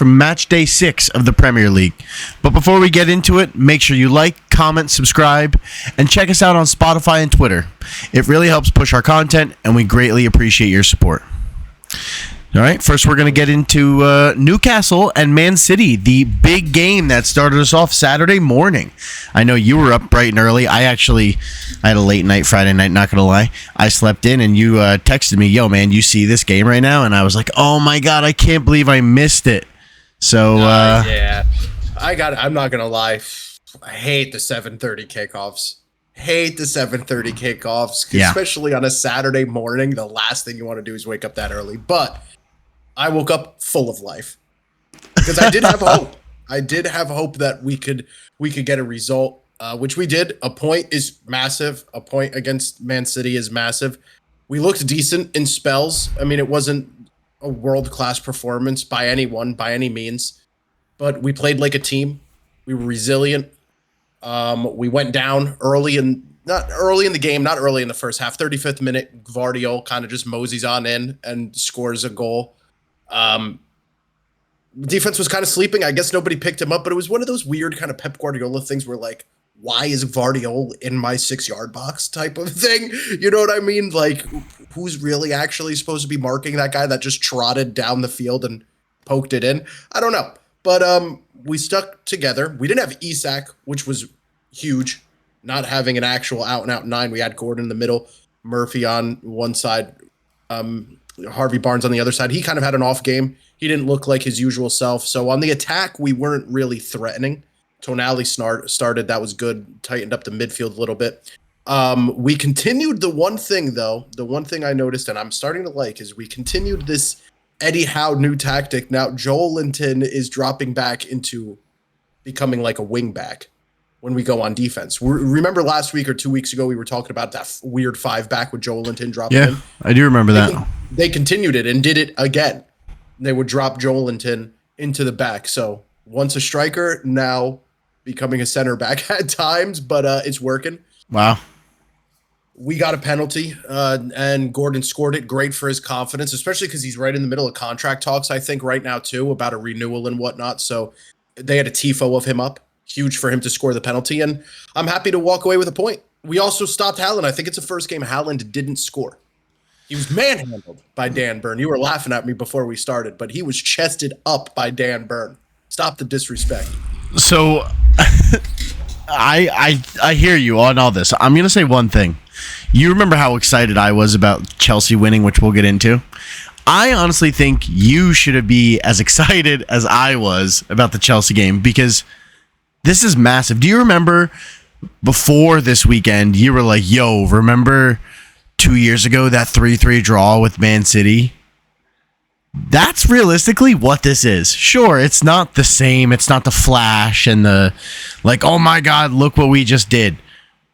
from match day 6 of the Premier League. But before we get into it, make sure you like, comment, subscribe, and check us out on Spotify and Twitter. It really helps push our content, and we greatly appreciate your support. All right, first we're going to get into Newcastle and Man City, the big game that started us off Saturday morning. I know you were up bright and early. I had a late night Friday night, not going to lie. I slept in and you texted me, yo, man, you see this game right now? And I was like, oh, my God, I can't believe I missed it. So, yeah, I'm not going to lie. I hate the 7:30 kickoffs. Especially on a Saturday morning. The last thing you want to do is wake up that early. But I woke up full of life because I did have hope. I did have hope that we could get a result, which we did. A point is massive. A point against Man City is massive. We looked decent in spells. I mean, it wasn't a world-class performance by any means, but we played like a team. We were resilient. We went down not early in the first half. 35th minute, Gvardiol kind of just moseys on in and scores a goal. Defense was kind of sleeping. I guess nobody picked him up, but it was one of those weird kind of Pep Guardiola things where, like, why is Gvardiol in my 6-yard box type of thing? You know what I mean? Like, who's really actually supposed to be marking that guy that just trotted down the field and poked it in? I don't know. But we stuck together. We didn't have Isak, which was huge. Not having an actual out-and-out 9. We had Gordon in the middle, Murphy on one side, Harvey Barnes on the other side. He kind of had an off game. He didn't look like his usual self. So on the attack, we weren't really threatening. Tonali started. That was good. Tightened up the midfield a little bit. We continued the one thing I noticed, and I'm starting to like, is we continued this Eddie Howe new tactic. Now Joel Linton is dropping back into becoming like a wing back when we go on defense. Remember last week or 2 weeks ago, we were talking about that weird 5-back with Joel Linton dropping in? Yeah, I do remember that. They continued it and did it again. They would drop Joel Linton into the back. So once a striker, now becoming a center back at times, but it's working. Wow. We got a penalty, and Gordon scored it. Great for his confidence, especially because he's right in the middle of contract talks, I think, right now, too, about a renewal and whatnot. So they had a tifo of him up. Huge for him to score the penalty, and I'm happy to walk away with a point. We also stopped Haaland. I think it's the first game Haaland didn't score. He was manhandled by Dan Burn. You were laughing at me before we started, but he was chested up by Dan Burn. Stop the disrespect. So I hear you on all this. I'm going to say one thing. You remember how excited I was about Chelsea winning, which we'll get into. I honestly think you should be as excited as I was about the Chelsea game because this is massive. Do you remember before this weekend, you were like, yo, remember 2 years ago, that 3-3 draw with Man City? That's realistically what this is. Sure, it's not the same. It's not the flash and the, like, oh my God, look what we just did.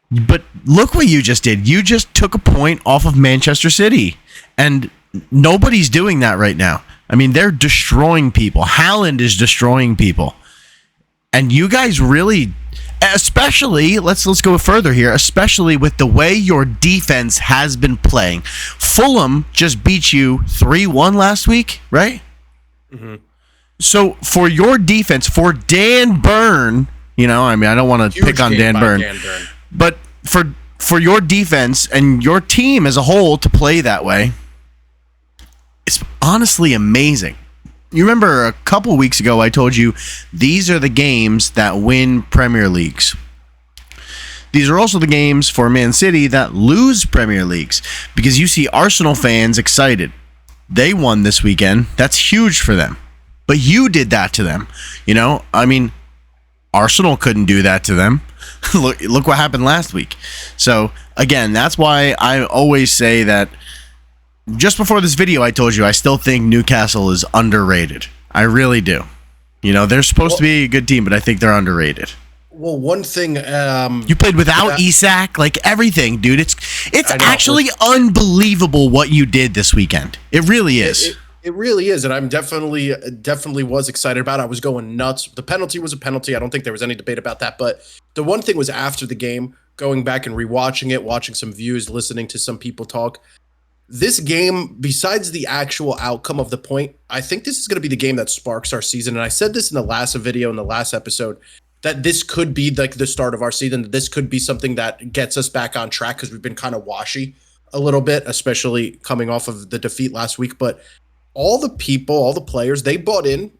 But look what you just did. You just took a point off of Manchester City. And nobody's doing that right now. I mean, they're destroying people. Haaland is destroying people. And you guys really, especially, let's go further here, especially with the way your defense has been playing. Fulham just beat you 3-1 last week, right? Mm-hmm. So for your defense, for Dan Burn, you know, I mean, I don't want to pick on Dan Burn, but for your defense and your team as a whole to play that way, it's honestly amazing. You remember a couple weeks ago, I told you these are the games that win Premier Leagues. These are also the games for Man City that lose Premier Leagues because you see Arsenal fans excited. They won this weekend. That's huge for them. But you did that to them. You know, I mean, Arsenal couldn't do that to them. Look what happened last week. So, again, that's why I always say that. Just before this video, I told you I still think Newcastle is underrated. I really do. You know, they're supposed to be a good team, but I think they're underrated. Well, one thing... you played without Isak, like everything, dude. It's actually unbelievable what you did this weekend. It really is. It really is, and I'm definitely was excited about it. I was going nuts. The penalty was a penalty. I don't think there was any debate about that, but the one thing was after the game, going back and rewatching it, watching some views, listening to some people talk, This game, besides the actual outcome of the point, I think this is going to be the game that sparks our season. And I said this in the last video, in the last episode, that this could be like the start of our season. This could be something that gets us back on track because we've been kind of washy a little bit, especially coming off of the defeat last week. But all the people, all the players, they bought in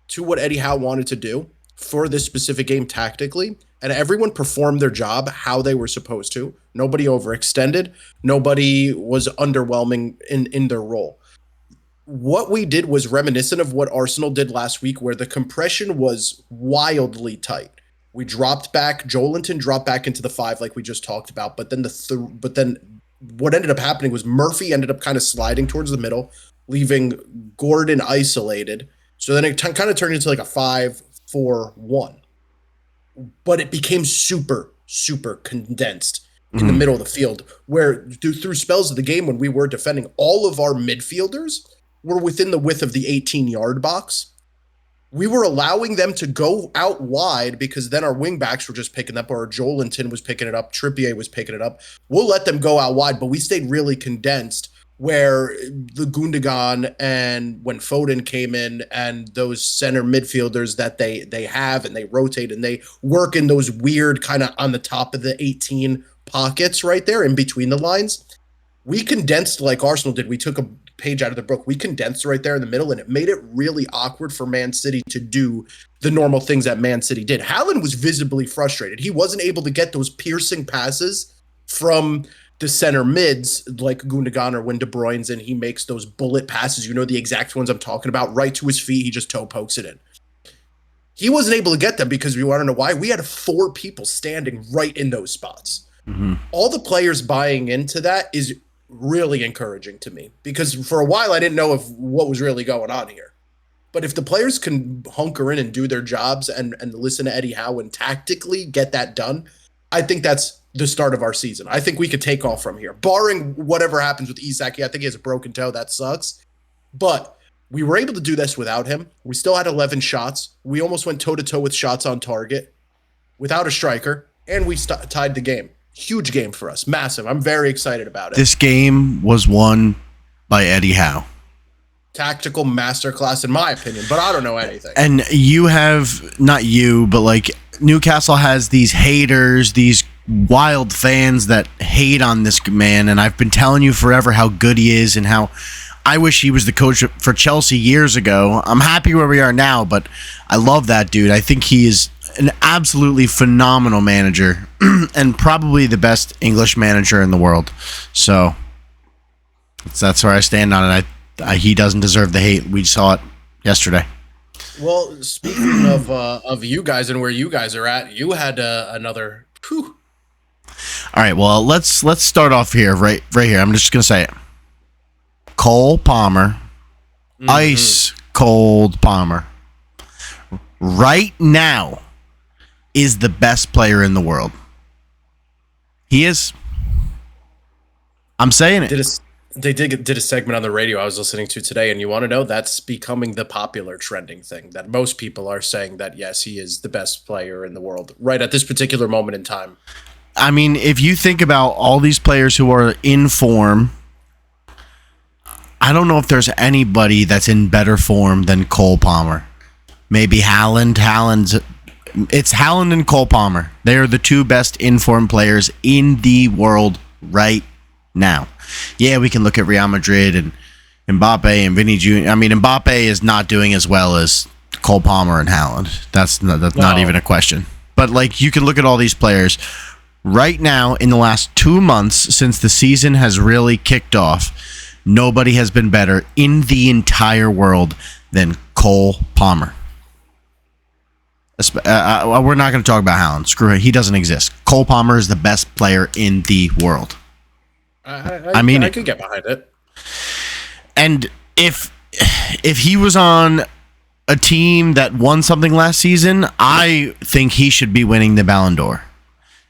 to what Eddie Howe wanted to do for this specific game tactically, and everyone performed their job how they were supposed to. Nobody overextended. Nobody was underwhelming in their role. What we did was reminiscent of what Arsenal did last week, where the compression was wildly tight. We dropped back. Joelinton dropped back into the 5 like we just talked about, but then what ended up happening was Murphy ended up kind of sliding towards the middle, leaving Gordon isolated. So then it kind of turned into like a 5-4-1. But it became super, super condensed in the middle of the field, where through spells of the game when we were defending, all of our midfielders were within the width of the 18-yard box. We were allowing them to go out wide because then our wingbacks were just picking up, or Joelinton was picking it up, Trippier was picking it up. We'll let them go out wide, but we stayed really condensed, where the Gundogan and when Foden came in and those center midfielders that they have and they rotate and they work in those weird kind of on the top of the 18 pockets right there in between the lines. We condensed like Arsenal did. We took a page out of the book. We condensed right there in the middle, and it made it really awkward for Man City to do the normal things that Man City did. Haaland was visibly frustrated. He wasn't able to get those piercing passes from the center mids like Gundogan or when De Bruyne's in. He makes those bullet passes. You know the exact ones I'm talking about. Right to his feet. He just toe pokes it in. He wasn't able to get them because we want to know why. We had 4 people standing right in those spots. Mm-hmm. All the players buying into that is really encouraging to me, because for a while I didn't know what was really going on here. But if the players can hunker in and do their jobs and listen to Eddie Howe and tactically get that done, I think that's the start of our season. I think we could take off from here, barring whatever happens with Isak. I think he has a broken toe. That sucks. But we were able to do this without him. We still had 11 shots. We almost went toe-to-toe with shots on target without a striker, and we tied the game. Huge game for us. Massive. I'm very excited about it. This game was won by Eddie Howe. Tactical masterclass, in my opinion, but I don't know anything. And you have, not you, but like Newcastle has these haters, these wild fans that hate on this man, and I've been telling you forever how good he is and how I wish he was the coach for Chelsea years ago. I'm happy where we are now, but I love that dude. I think he is an absolutely phenomenal manager and probably the best English manager in the world. So that's where I stand on it. He doesn't deserve the hate. We saw it yesterday. Well, speaking of you guys and where you guys are at, you had another. Whew. All right. Well, let's start off here, right here. I'm just gonna say it. Cole Palmer, ice cold Palmer, right now is the best player in the world. He is. I'm saying it. They did a segment on the radio I was listening to today, and you want to know, that's becoming the popular trending thing, that most people are saying that, yes, he is the best player in the world right at this particular moment in time. I mean, if you think about all these players who are in form, I don't know if there's anybody that's in better form than Cole Palmer. Maybe Haaland. It's Haaland and Cole Palmer. They are the 2 best in-form players in the world right now. Yeah, we can look at Real Madrid and Mbappe and Vinny Jr. I mean, Mbappe is not doing as well as Cole Palmer and Haaland. That's not even a question. But like, you can look at all these players right now in the last 2 months since the season has really kicked off. Nobody has been better in the entire world than Cole Palmer. We're not going to talk about Haaland. Screw it. He doesn't exist. Cole Palmer is the best player in the world. I mean, I could get behind it. And if he was on a team that won something last season, I think he should be winning the Ballon d'Or.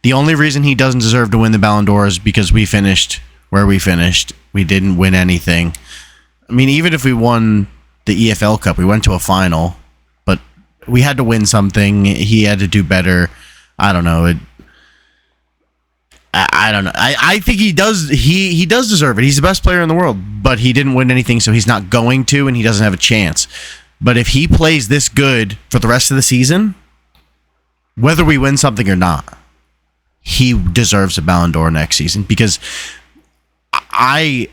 The only reason he doesn't deserve to win the Ballon d'Or is because we finished where we finished. We didn't win anything. I mean, even if we won the EFL Cup, we went to a final, but we had to win something. He had to do better. I don't know. I don't know. I think he does. He does deserve it. He's the best player in the world, but he didn't win anything, so he's not going to, and he doesn't have a chance. But if he plays this good for the rest of the season, whether we win something or not, he deserves a Ballon d'Or next season, because I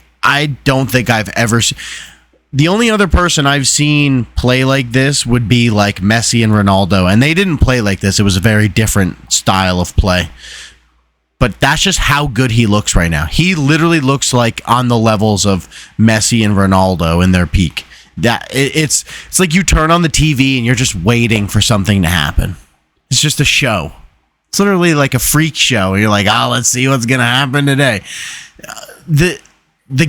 don't think I've ever. The only other person I've seen play like this would be like Messi and Ronaldo, and they didn't play like this. It was a very different style of play. But that's just how good he looks right now. He literally looks like on the levels of Messi and Ronaldo in their peak. It's like you turn on the TV and you're just waiting for something to happen. It's just a show. It's literally like a freak show. You're like, oh, let's see what's gonna happen today. The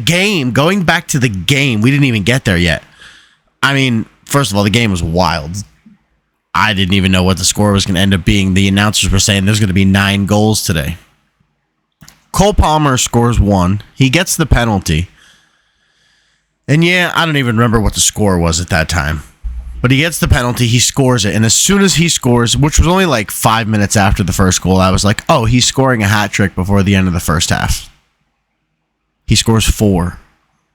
game, going back to the game, we didn't even get there yet. I mean, first of all, the game was wild. I didn't even know what the score was going to end up being. The announcers were saying there's going to be 9 goals today. Cole Palmer scores 1. He gets the penalty. And yeah, I don't even remember what the score was at that time. But he gets the penalty, he scores it. And as soon as he scores, which was only like 5 minutes after the first goal, I was like, oh, he's scoring a hat trick before the end of the first half. He scores 4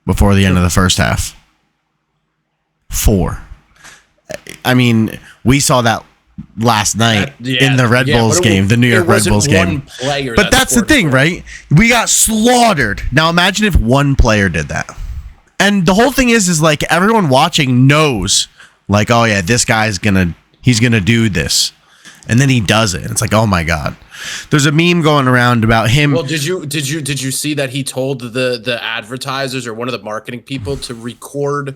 before the end of the first half. 4. I mean, we saw that last night in the Red Bulls game, the New York Red Bulls game. But that's the thing, right? We got slaughtered. Now imagine if one player did that. And the whole thing is like everyone watching knows, like, oh yeah, this guy's he's gonna do this. And then he does it. And it's like, oh my God. There's a meme going around about him. Well, did you see that he told the advertisers or one of the marketing people to record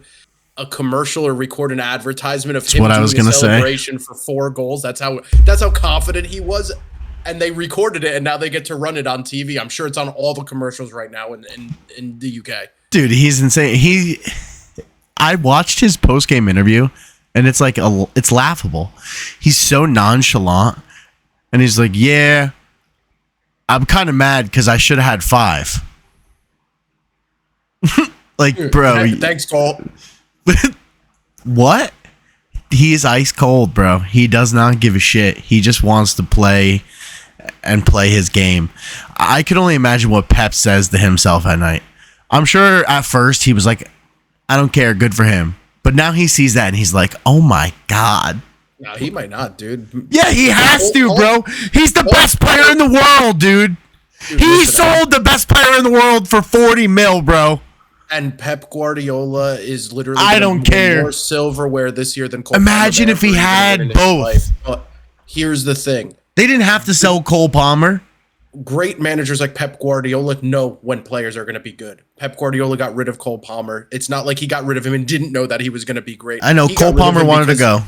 a commercial or record an advertisement of him doing a celebration for 4 goals? That's how confident he was. And they recorded it, and now they get to run it on TV. I'm sure it's on all the commercials right now in the UK. Dude, he's insane. I watched his post-game interview, and it's like it's laughable. He's so nonchalant, and he's like, "Yeah, I'm kind of mad because I should have had 5." Like, bro. Thanks, Cole. What? He is ice cold, bro. He does not give a shit. He just wants to play and play his game. I could only imagine what Pep says to himself at night. I'm sure at first he was like, I don't care, good for him. But now he sees that and he's like, oh my God. No, he might not, dude. Yeah, he has to, bro. He's the best player in the world, dude. He sold the best player in the world for 40 mil, bro. And Pep Guardiola is literally I don't care. More silverware this year than Cole Imagine if he had both. But here's the thing. They didn't have to sell Cole Palmer. Great managers like Pep Guardiola know when players are going to be good. Pep Guardiola got rid of Cole Palmer. It's not like he got rid of him and didn't know that he was going to be great. I know Cole Palmer wanted to go.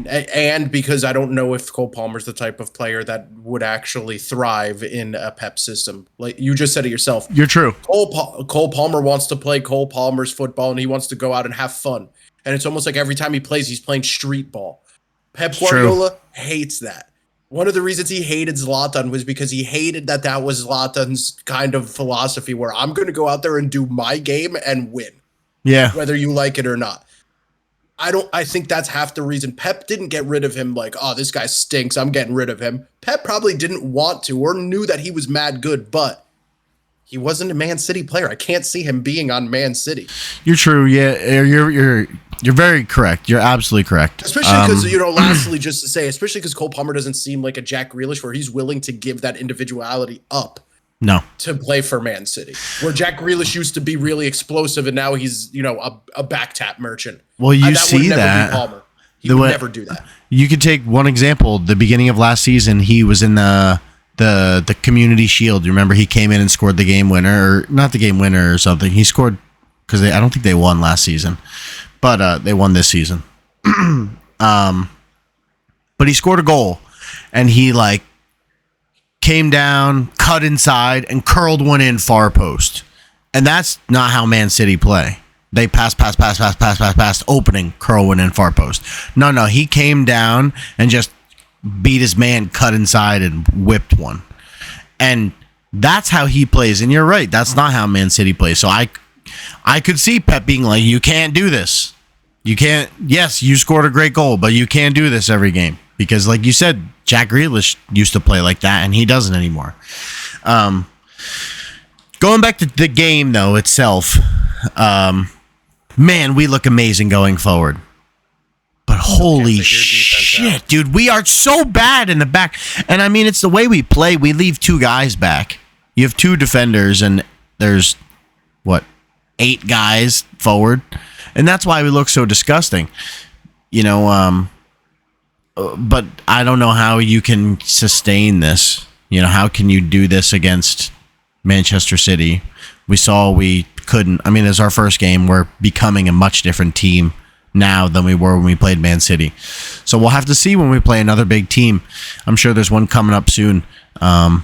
And because I don't know if Cole Palmer's the type of player that would actually thrive in a Pep system. Like you just said it yourself. You're true. Cole Palmer wants to play Cole Palmer's football, and he wants to go out and have fun. And it's almost like every time he plays, he's playing street ball. Pep Guardiola hates that. One of the reasons he hated Zlatan was because he hated that was Zlatan's kind of philosophy where I'm going to go out there and do my game and win. Yeah. Whether you like it or not. I think that's half the reason Pep didn't get rid of him like, oh, this guy stinks, I'm getting rid of him. Pep probably didn't want to or knew that he was mad good, but he wasn't a Man City player. I can't see him being on Man City. You're true. Yeah, you're very correct. You're absolutely correct. Especially because, lastly, just to say, especially because Cole Palmer doesn't seem like a Jack Grealish where he's willing to give that individuality up. No. To play for Man City, where Jack Grealish used to be really explosive, and now he's a back tap merchant. Well, you see that Palmer. He would never do that. You could take one example. The beginning of last season, he was in the Community Shield. You remember he came in and scored the game winner, or not the game winner or something. He scored because I don't think they won last season, but they won this season. But he scored a goal, and he came down, cut inside, and curled one in far post. And that's not how Man City play. They pass, opening, curl one in far post. No, he came down and just beat his man, cut inside, and whipped one. And that's how he plays. And you're right, that's not how Man City plays. So I could see Pep being like, you can't do this. You can't, yes, you scored a great goal, but you can't do this every game. Because like you said, Jack Grealish used to play like that, and he doesn't anymore. Going back to the game though itself, man, we look amazing going forward. But holy shit, dude, we are so bad in the back. And I mean, it's the way we play. We leave 2 guys back. You have 2 defenders, and there's, 8 guys forward. And that's why we look so disgusting. But I don't know how you can sustain this. How can you do this against Manchester City? We saw we couldn't. I mean, it's our first game. We're becoming a much different team now than we were when we played Man City. So we'll have to see when we play another big team. I'm sure there's one coming up soon. But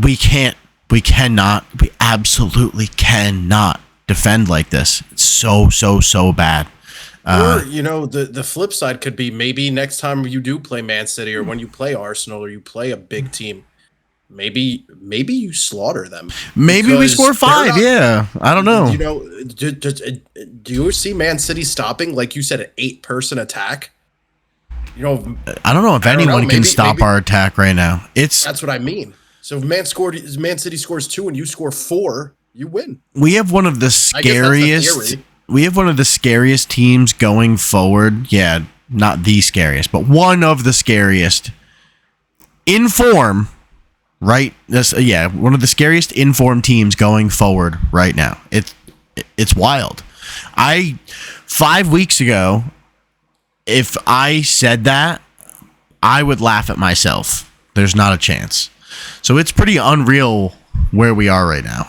we absolutely cannot defend like this. It's so bad. Or, the flip side could be maybe next time you do play Man City or when you play Arsenal or you play a big team, maybe you slaughter them. Maybe we score 5. Yeah, I don't know. Do you see Man City stopping, like you said, an 8-person attack? I don't know if anyone can stop our attack right now. That's what I mean. So if Man City scores 2 and you score 4, you win. We have one of the scariest. We have one of the scariest teams going forward. Yeah, not the scariest, but one of the scariest in form. Right? One of the scariest in-form teams going forward right now. It's wild. 5 weeks ago, if I said that, I would laugh at myself. There's not a chance. So it's pretty unreal where we are right now.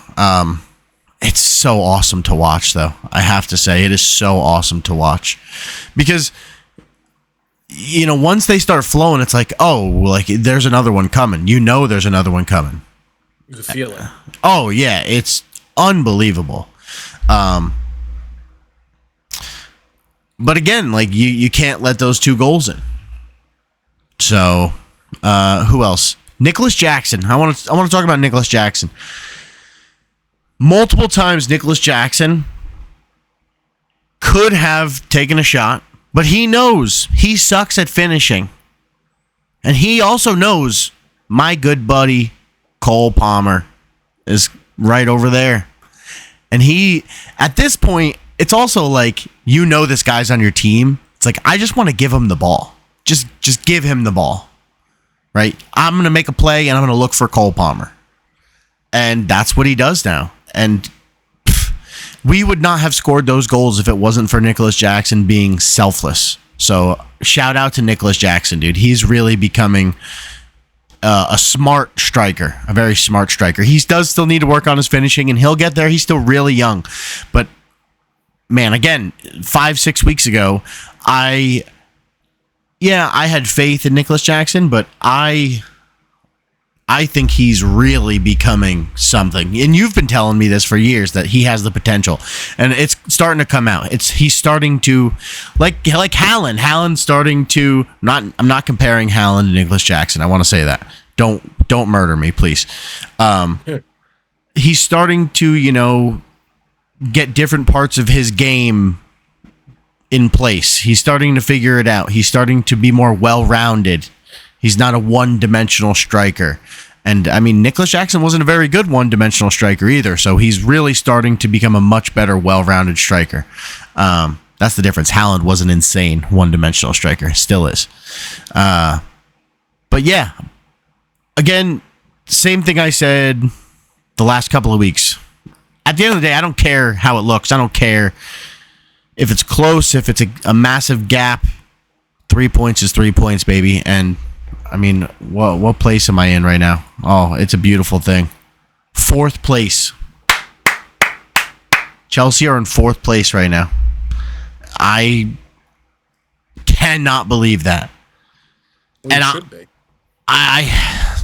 It's so awesome to watch, though. I have to say, it is so awesome to watch. Because once they start flowing, it's like, there's another one coming. There's another one coming. You can feel it. Oh, yeah. It's unbelievable. But again, you can't let those 2 goals in. So, who else? Nicholas Jackson. I want to talk about Nicholas Jackson. Multiple times, Nicholas Jackson could have taken a shot. But he knows he sucks at finishing. And he also knows my good buddy, Cole Palmer, is right over there. And at this point, it's also like, this guy's on your team. It's like, I just want to give him the ball. Just give him the ball. Right? I'm going to make a play, and I'm going to look for Cole Palmer. And that's what he does now. And we would not have scored those goals if it wasn't for Nicholas Jackson being selfless. So shout out to Nicholas Jackson, dude. He's really becoming a smart striker, a very smart striker. He does still need to work on his finishing, and he'll get there. He's still really young. But, man, again, 5-6 weeks ago, I had faith in Nicholas Jackson, but I think he's really becoming something. And you've been telling me this for years, that he has the potential. And it's starting to come out. He's starting to, like Haaland. Haaland's starting to, I'm not comparing Haaland to Nicholas Jackson. I want to say that. Don't murder me, please. He's starting to, get different parts of his game in place. He's starting to figure it out. He's starting to be more well-rounded. He's not a one-dimensional striker. And, I mean, Nicholas Jackson wasn't a very good one-dimensional striker either, so he's really starting to become a much better, well-rounded striker. That's the difference. Haaland was an insane one-dimensional striker. Still is. But, yeah. Again, same thing I said the last couple of weeks. At the end of the day, I don't care how it looks. I don't care if it's close, if it's a massive gap. 3 points is 3 points, baby. And I mean, what place am I in right now? Oh, it's a beautiful thing. 4th place. Chelsea are in 4th place right now. I cannot believe that. We should be.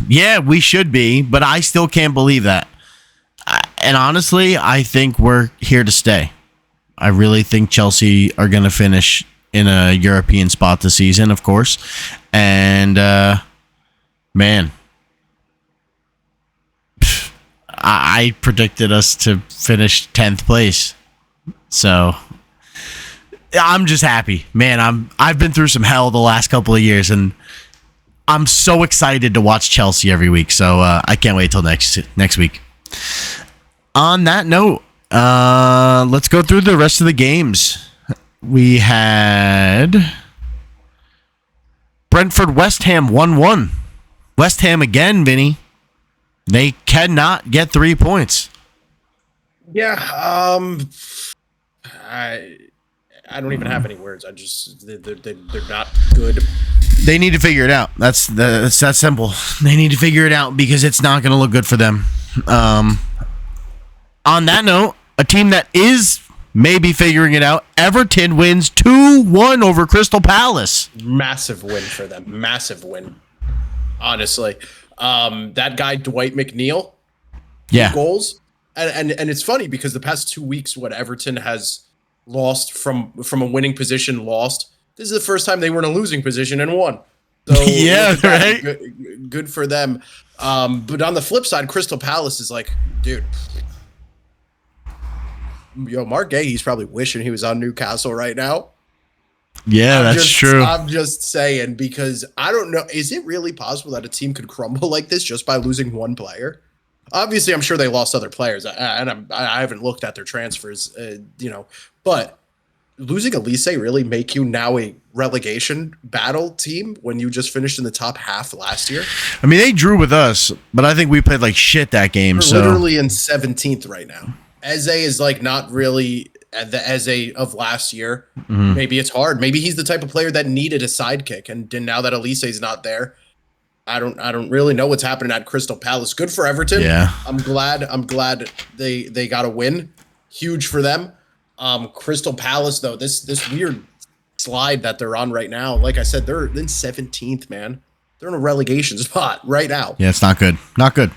Yeah, we should be, but I still can't believe that. And honestly, I think we're here to stay. I really think Chelsea are going to finish in a European spot this season, of course. And, man, I predicted us to finish 10th place. So I'm just happy. Man, I've been through some hell the last couple of years, and I'm so excited to watch Chelsea every week, so I can't wait till next week. On that note, let's go through the rest of the games. We had Brentford West Ham 1-1. West Ham again, Vinny. They cannot get 3 points. Yeah, I don't even have any words. They're not good. They need to figure it out. That's that simple. They need to figure it out because it's not going to look good for them. On that note, a team that is maybe figuring it out, Everton wins 2-1 over Crystal Palace. Massive win for them. Massive win. Honestly. That guy, Dwight McNeil, 2 goals. And it's funny because the past 2 weeks, what Everton has lost from a winning position, lost. This is the first time they were in a losing position and won. So yeah, right. Good for them. But on the flip side, Crystal Palace is like, dude, Mark Gay, he's probably wishing he was on Newcastle right now. Yeah, that's true. I'm just saying, because I don't know. Is it really possible that a team could crumble like this just by losing one player? Obviously, I'm sure they lost other players, and I haven't looked at their transfers, but losing Elise really make you now a relegation battle team when you just finished in the top half last year? I mean, they drew with us, but I think we played like shit that game. We're literally in 17th right now. Eze is like not really the Eze of last year. Mm-hmm. Maybe it's hard. Maybe he's the type of player that needed a sidekick, and now that Elise's not there, I don't really know what's happening at Crystal Palace. Good for Everton. Yeah. I'm glad they got a win. Huge for them. Crystal Palace though, this weird slide that they're on right now. Like I said, they're in 17th, man. They're in a relegation spot right now. Yeah, it's not good. Not good.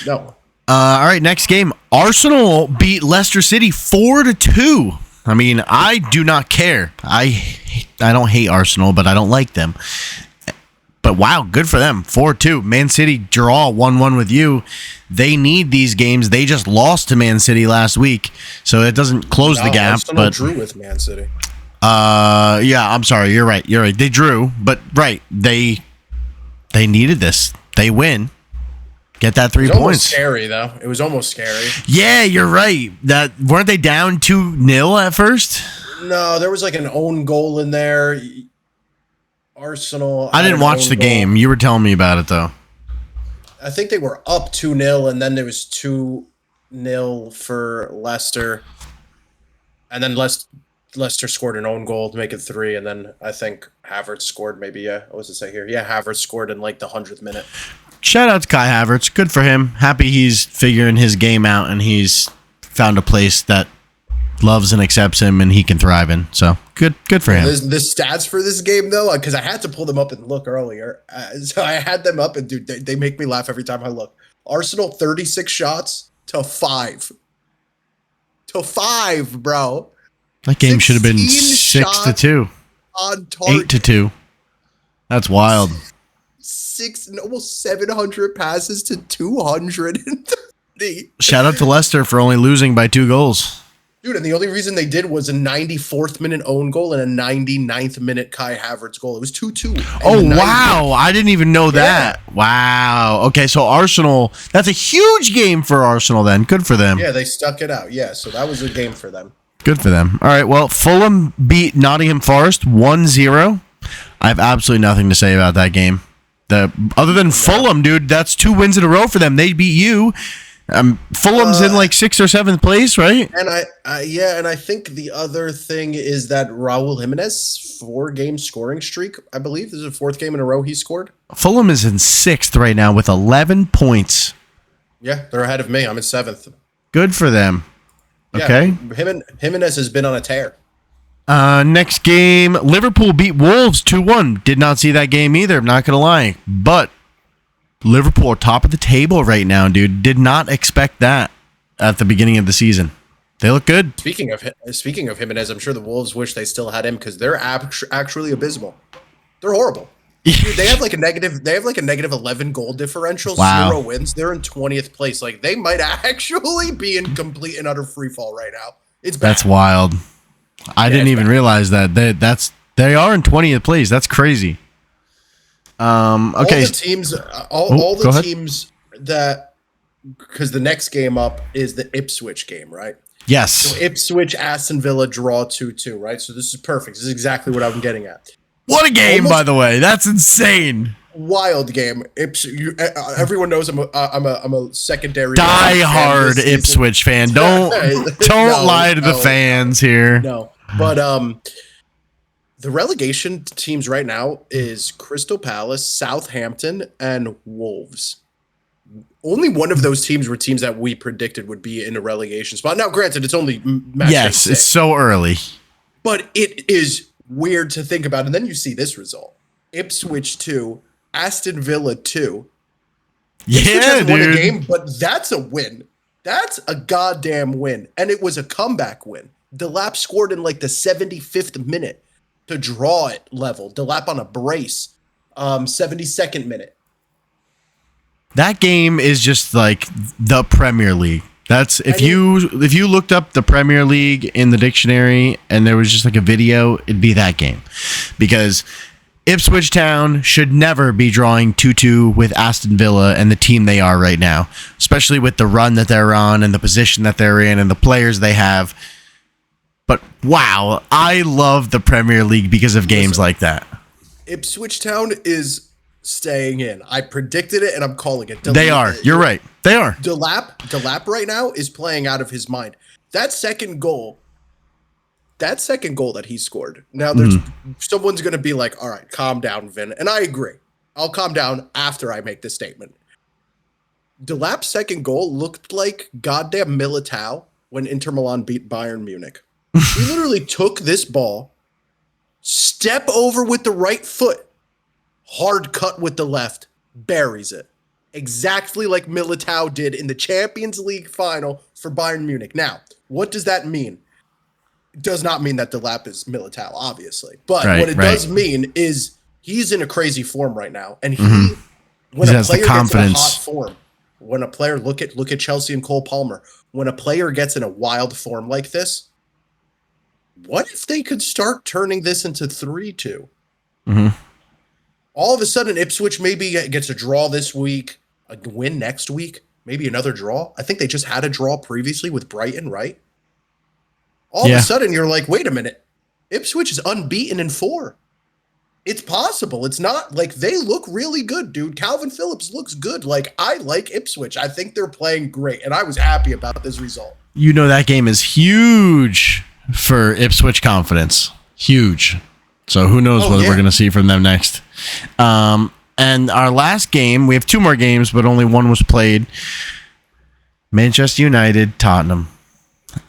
No. All right, next game. Arsenal beat Leicester City 4-2. I mean, I do not care. I don't hate Arsenal, but I don't like them. But wow, good for them. 4-2. Man City draw 1-1 with you. They need these games. They just lost to Man City last week, so it doesn't close the gap. Arsenal But drew with Man City. Yeah, I'm sorry. You're right. They drew, but right. They needed this. They win. Get that 3 points. Almost scary though. It was almost scary. Yeah, you're right. That weren't they down 2-0 at first? No, there was like an own goal in there. Arsenal. I didn't watch the game. You were telling me about it though. I think they were up 2-0, and then there was 2-0 for Leicester, and then Leicester scored an own goal to make it 3, and then I think Havertz scored. Maybe what does it say here? Yeah, Havertz scored in like the 100th minute. Shout out to Kai Havertz. Good for him. Happy he's figuring his game out and he's found a place that loves and accepts him and he can thrive in. So good for him. The stats for this game though, because I had to pull them up and look earlier. So I had them up, and dude, they make me laugh every time I look. Arsenal 36 shots to 5. To 5, bro. That game should have been 6-2. On target. 8-2. That's wild. Almost 700 passes to 230. Shout out to Leicester for only losing by 2 goals. Dude, and the only reason they did was a 94th minute own goal and a 99th minute Kai Havertz goal. It was 2-2. Oh, wow. I didn't even know that. Wow. Okay, so Arsenal, that's a huge game for Arsenal then. Good for them. Yeah, they stuck it out. Yeah, so that was a game for them. Good for them. All right, well, Fulham beat Nottingham Forest 1-0. I have absolutely nothing to say about that game. Other than Fulham, dude, that's 2 wins in a row for them. They beat you. Fulham's in like 6th or 7th place, right? And I think the other thing is that Raul Jimenez 4-game scoring streak. I believe this is the 4th game in a row he scored. Fulham is in 6th right now with 11 points. Yeah, they're ahead of me. I'm in 7th. Good for them. Okay. Yeah, Jimenez has been on a tear. Next game, Liverpool beat Wolves 2-1. Did not see that game either, I'm not going to lie. But Liverpool are top of the table right now, dude. Did not expect that at the beginning of the season. They look good. Speaking of Jimenez, I'm sure the Wolves wish they still had him because they're actually abysmal. They're horrible. Dude, they have like a negative 11 goal differential, wow. 0 wins. They're in 20th place. Like they might actually be in complete and utter free fall right now. It's bad. That's wild. I didn't even realize that. They are in 20th place. That's crazy. Okay. All the teams, all the go ahead. teams that, because the next game up is the Ipswich game, right? Yes. So Ipswich, Aston Villa draw 2-2, right? So this is perfect. This is exactly what I'm getting at. What a game, by the way. That's insane. Wild game. Everyone knows I'm a secondary die-hard Ipswich fan. Don't lie to the fans here. No, but the relegation teams right now is Crystal Palace, Southampton, and Wolves. Only one of those teams were teams that we predicted would be in a relegation spot. Now, granted, it's only match yes, day it's so early, but it is weird to think about. And then you see this result: Ipswich 2, Aston Villa 2. Yeah, dude. Won a game, but that's a win. That's a goddamn win, and it was a comeback win. Delap scored in like the 75th minute to draw it level. Delap on a brace, 72nd minute. That game is just like the Premier League. That's if you looked up the Premier League in the dictionary and there was just like a video, it'd be that game. Because Ipswich Town should never be drawing 2-2 with Aston Villa and the team they are right now, especially with the run that they're on and the position that they're in and the players they have. But wow, I love the Premier League because of games like that. Ipswich Town is staying in. I predicted it and I'm calling it. They are. You're right. They are. Delap right now is playing out of his mind. That second goal that he scored. Now there's someone's going to be like, "All right, calm down, Vin." And I agree. I'll calm down after I make this statement. Delap's second goal looked like goddamn Militao when Inter Milan beat Bayern Munich. He literally took this ball, step over with the right foot, hard cut with the left, buries it. Exactly like Militao did in the Champions League final for Bayern Munich. Now, what does that mean? It does not mean that Delap is Militao, obviously. But what it does mean is he's in a crazy form right now. And when a player gets in a hot form, when a player, look at Chelsea and Cole Palmer, when a player gets in a wild form like this, what if they could start turning this into 3-2? All of a sudden, Ipswich maybe gets a draw this week, a win next week, maybe another draw. I think they just had a draw previously with Brighton, right? All of a sudden, you're like, wait a minute. Ipswich is unbeaten in 4. It's possible. It's not like they look really good, dude. Calvin Phillips looks good. Like, I like Ipswich. I think they're playing great, and I was happy about this result. You know that game is huge for Ipswich confidence. Huge. So who knows what we're going to see from them next. And our last game, we have 2 more games, but only one was played. Manchester United, Tottenham.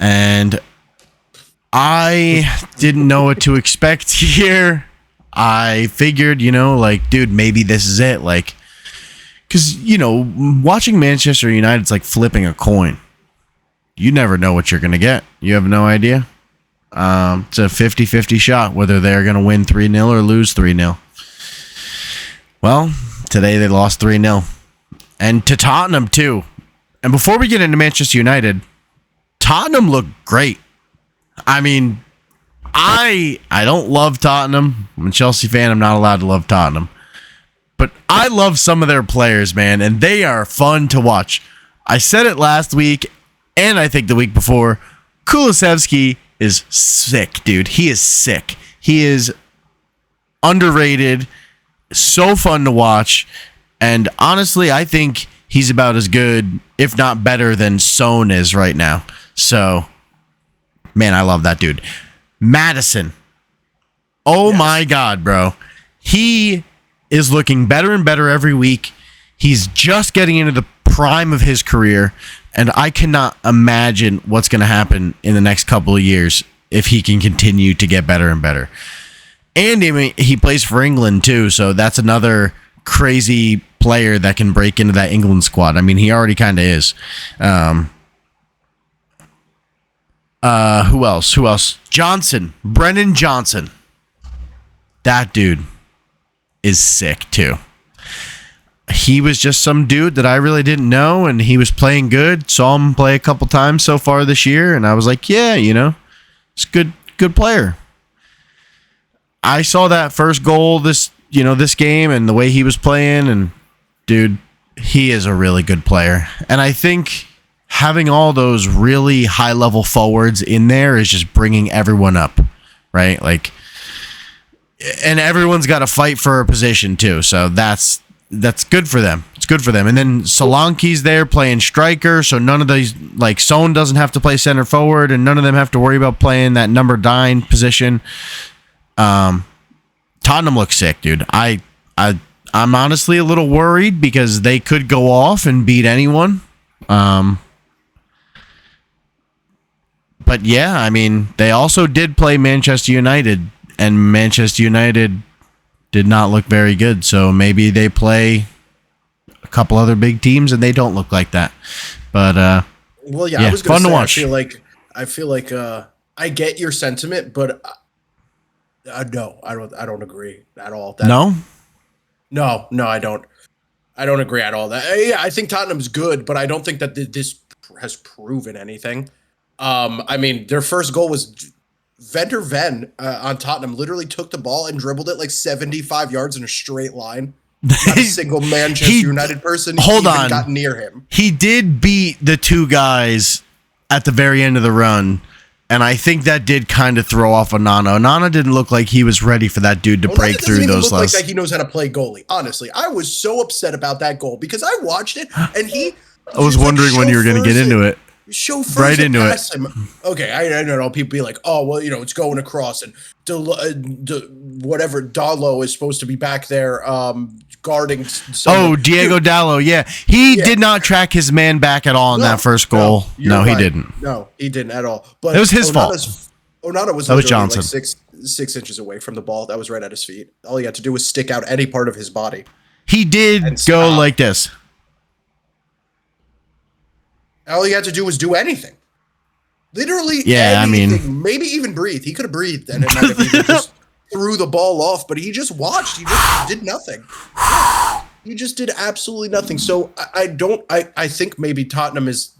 And I didn't know what to expect here. I figured, dude, maybe this is it. Like, because, watching Manchester United's like flipping a coin. You never know what you're going to get. You have no idea. It's a 50-50 shot whether they're going to win 3-0 or lose 3-0. Well, today they lost 3-0. And to Tottenham, too. And before we get into Manchester United, Tottenham looked great. I mean, I don't love Tottenham. I'm a Chelsea fan. I'm not allowed to love Tottenham. But I love some of their players, man, and they are fun to watch. I said it last week, and I think the week before. Kulusevski is sick, dude. He is sick. He is underrated, so fun to watch, and honestly, I think he's about as good, if not better, than Son is right now. So, man, I love that dude. Madison. Oh my God, bro. He is looking better and better every week. He's just getting into the prime of his career, and I cannot imagine what's going to happen in the next couple of years if he can continue to get better and better. And I mean, he plays for England too, so that's another crazy player that can break into that England squad. I mean, he already kind of is. Who else? Johnson. Brennan Johnson. That dude is sick too. He was just some dude that I really didn't know, and he was playing good. Saw him play a couple times so far this year, and I was like, yeah, it's a good player. I saw that first goal this game and the way he was playing, and dude, he is a really good player. And I think having all those really high level forwards in there is just bringing everyone up, right? Like, and everyone's got to fight for a position too. So that's good for them. It's good for them. And then Solanke's there playing striker, so none of these, like, Son doesn't have to play center forward, and none of them have to worry about playing that number 9 position. Tottenham looks sick, dude. I'm honestly a little worried because they could go off and beat anyone. But yeah, I mean, they also did play Manchester United, and Manchester United did not look very good. So maybe they play a couple other big teams and they don't look like that. But well, yeah, I was fun gonna to watch. I feel like I get your sentiment, but no, I don't agree at all. No, I don't. I don't agree at all. Yeah, I think Tottenham's good, but I don't think that this has proven anything. I mean, their first goal was Van der Ven on Tottenham literally took the ball and dribbled it like 75 yards in a straight line. Not a single Manchester United person got near him. He did beat the 2 guys at the very end of the run, and I think that did kind of throw off Onana. Onana didn't look like he was ready for that dude to break through those last. Like he knows how to play goalie. Honestly, I was so upset about that goal because I watched it and I was wondering when you were going to get into it. Right into it. Okay, I know people be like, oh well, it's going across, and whatever Dallo is supposed to be back there guarding. Diego Dallo, yeah, he did not track his man back at all in that first goal. No, he didn't. No, he didn't at all. But it was his fault. Onana was Johnson. Like six inches away from the ball. That was right at his feet. All he had to do was stick out any part of his body. He did go like this. All he had to do was do anything. Literally anything. I mean, maybe even breathe. He could have breathed and it might have even just threw the ball off, but he just watched. He just did nothing. He just did absolutely nothing. So I think maybe Tottenham is,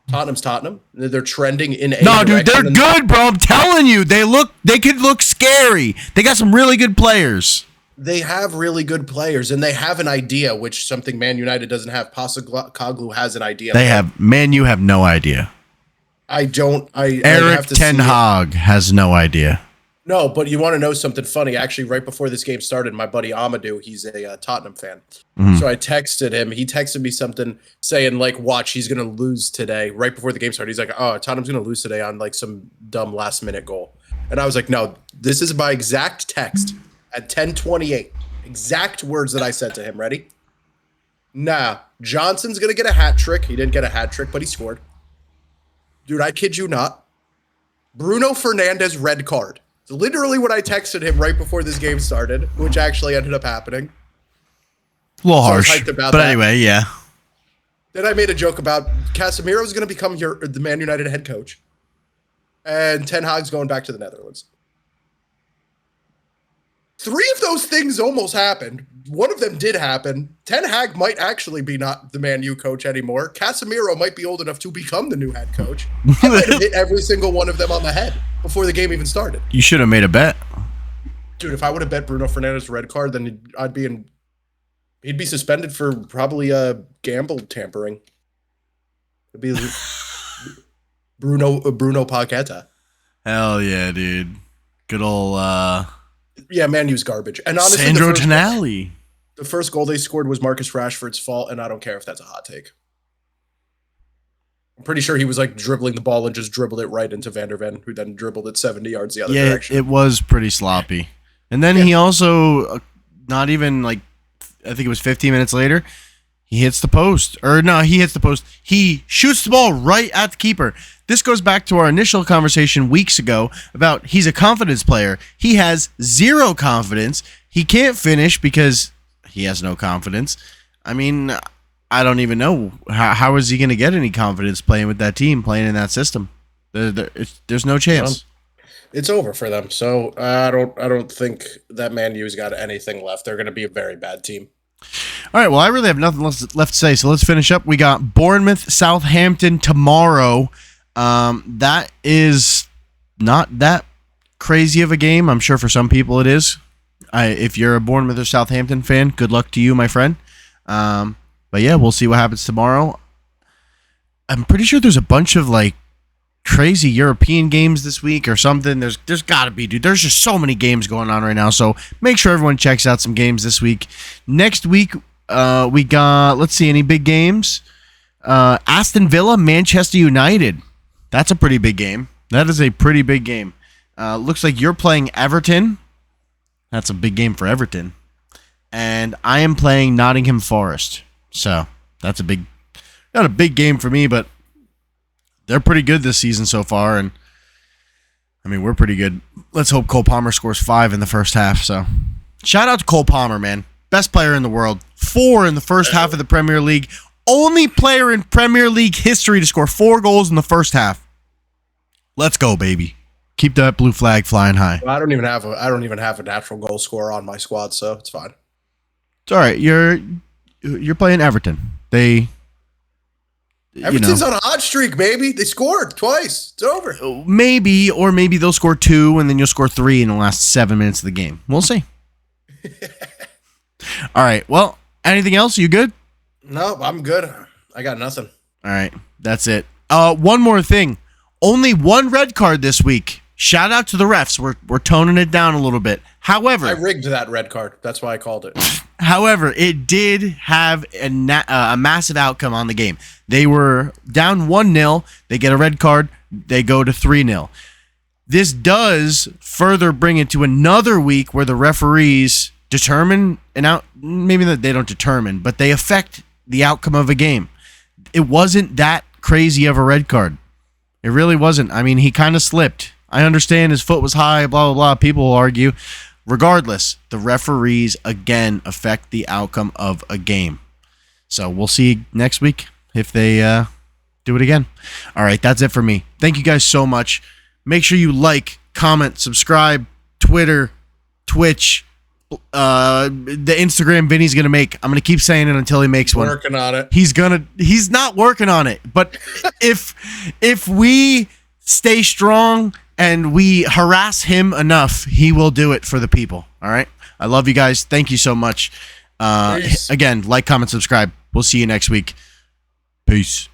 Tottenham's Tottenham. They're trending in a No, dude, they're good, bro. I'm telling you. They could look scary. They got some really good players. They have really good players, and they have an idea, which something Man United doesn't have. Postecoglou has an idea. You have no idea. I don't. Eric Ten Hag has no idea. No, but you want to know something funny? Actually, right before this game started, my buddy Amadou, he's a Tottenham fan. Mm-hmm. So I texted him. He texted me something saying, like, watch, he's going to lose today. Right before the game started, he's like, oh, Tottenham's going to lose today on, like, some dumb last-minute goal. And I was like, no, this is my exact text. At 10:28, exact words that I said to him. Ready? Nah, Johnson's going to get a hat trick. He didn't get a hat trick, but he scored. Dude, I kid you not. Bruno Fernandes red card. It's literally what I texted him right before this game started, which actually ended up happening. A little harsh. But anyway, yeah. Then I made a joke about Casemiro's going to become the Man United head coach. And Ten Hag's going back to the Netherlands. 3 of those things almost happened. One of them did happen. Ten Hag might actually be not the Man U coach anymore. Casemiro might be old enough to become the new head coach. I might have hit every single one of them on the head before the game even started. You should have made a bet. Dude, if I would have bet Bruno Fernandes red card, then he'd be suspended for probably gamble tampering. It'd be Bruno Paqueta. Hell yeah, dude. Good old yeah, Man U's garbage. And honestly, Sandro Tonali. The first goal they scored was Marcus Rashford's fault, and I don't care if that's a hot take. I'm pretty sure he was like dribbling the ball and just dribbled it right into Van der Ven, who then dribbled it 70 yards the other direction. It was pretty sloppy. And then he also, not even like, I think it was 15 minutes later, he hits the post. Or no, he hits the post. He shoots the ball right at the keeper. This goes back to our initial conversation weeks ago about he's a confidence player. He has zero confidence. He can't finish because he has no confidence. I mean, I don't even know. How is he going to get any confidence playing with that team, playing in that system? There's no chance. It's over for them. So I don't think that Man U's got anything left. They're going to be a very bad team. All right, well, I really have nothing left to say, so let's finish up. We got Bournemouth, Southampton tomorrow. That is not that crazy of a game. I'm sure for some people it is. If you're a Bournemouth or Southampton fan, good luck to you, my friend. But yeah, we'll see what happens tomorrow. I'm pretty sure there's a bunch of like crazy European games this week or something. There's got to be, dude. There's just so many games going on right now. So make sure everyone checks out some games this week. Next week, we got, let's see, any big games? Aston Villa, Manchester United. That's a pretty big game. That is a pretty big game. Looks like you're playing Everton. That's a big game for Everton. And I am playing Nottingham Forest. So that's not a big game for me, but they're pretty good this season so far. And I mean, we're pretty good. Let's hope Cole Palmer scores 5 in the first half. So shout out to Cole Palmer, man. Best player in the world. 4 in the first half of the Premier League. Only player in Premier League history to score 4 goals in the first half. Let's go, baby. Keep that blue flag flying high. I don't even have a natural goal scorer on my squad, so it's fine. It's all right. You're playing Everton. Everton's on a hot streak, baby. They scored twice. It's over. Maybe they'll score 2 and then you'll score 3 in the last 7 minutes of the game. We'll see. All right. Well, anything else? You good? No, I'm good. I got nothing. All right. That's it. One more thing. Only 1 red card this week. Shout out to the refs. We're toning it down a little bit. However, I rigged that red card. That's why I called it. However, it did have a massive outcome on the game. They were down 1-0. They get a red card. They go to 3-0. This does further bring it to another week where the referees determine maybe that they don't determine, but they affect the outcome of a game. It wasn't that crazy of a red card. It really wasn't. I mean, he kind of slipped. I understand his foot was high, blah, blah, blah. People will argue. Regardless, the referees, again, affect the outcome of a game. So we'll see next week if they do it again. All right, that's it for me. Thank you guys so much. Make sure you like, comment, subscribe, Twitter, Twitch, the Instagram Vinny's going to make. I'm going to keep saying it until he makes one. Working on it. He's not working on it. But if we stay strong and we harass him enough, he will do it for the people. All right. I love you guys. Thank you so much. Again, like, comment, subscribe. We'll see you next week. Peace.